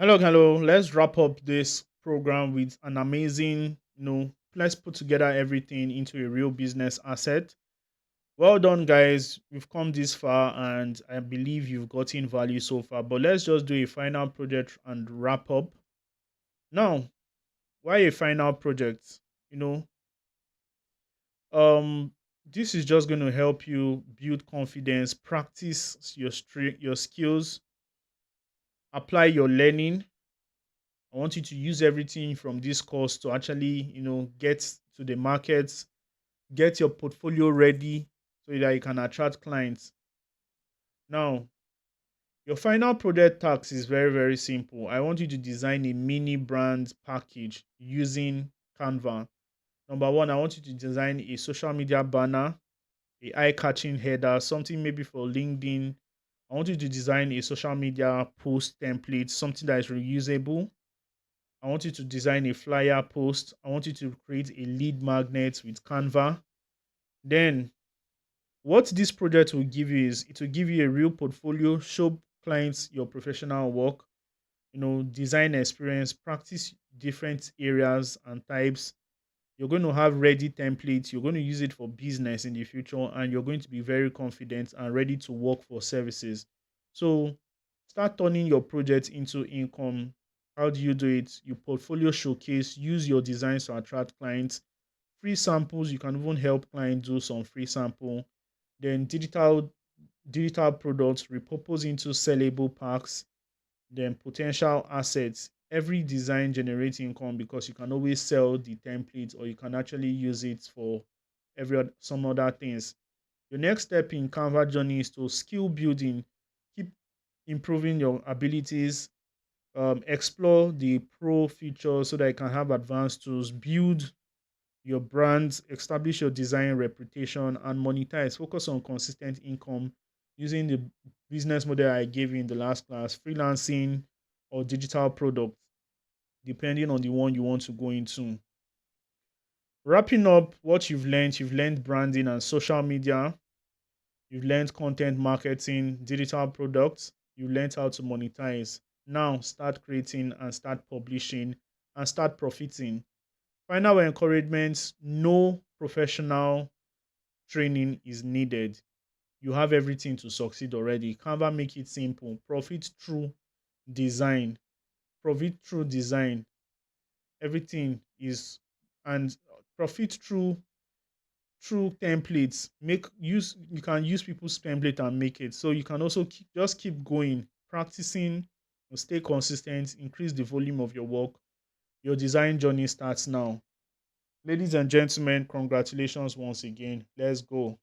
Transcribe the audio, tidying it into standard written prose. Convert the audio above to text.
Hello, hello. Let's wrap up this program with an amazing, let's put together everything into a real business asset. Well done, guys. We've come this far and I believe you've gotten value so far. But let's just do a final project and wrap up. Now, why a final project? You know, um, this is just going to help you build confidence, practice your skills, apply your learning. I want you to use everything from this course to actually, get to the markets, get your portfolio ready so that you can attract clients. Now, your final project task is very, very simple. I want you to design a mini brand package using Canva. Number one, I want you to design a social media banner, a eye-catching header, something maybe for LinkedIn. I want you to design a social media post template, something that is reusable. I want you to design a flyer post. I want you to create a lead magnet with Canva. Then, what this project will give you is it will give you a real portfolio, show clients your professional work, design experience, practice different areas and types. You're going to have ready templates. You're going to use it for business in the future, and you're going to be very confident and ready to work for services. So, start turning your project into income. How do you do it? You portfolio showcase, use your designs to attract clients. Free samples, you can even help clients do some free sample. Then digital products repurpose into sellable packs, then potential assets. Every design generates income because you can always sell the template or you can actually use it for some other things. Your next step in Canva journey is to skill building. Keep improving your abilities. Explore the pro features so that you can have advanced tools. Build your brands, establish your design reputation, and monetize. Focus on consistent income using the business model I gave you in the last class, freelancing or digital products, depending on the one you want to go into. Wrapping up what you've learned branding and social media, you've learned content marketing, digital products, you've learned how to monetize. Now start creating and start publishing and start profiting. Final encouragement: no professional training is needed. You have everything to succeed already. Canva make it simple. Profit through design. Profit through design. Everything is and profit through templates. Make use You can use people's template and make it. So you can also keep going, practicing, stay consistent, increase the volume of your work. Your design journey starts now. Ladies and gentlemen, congratulations once again. Let's go.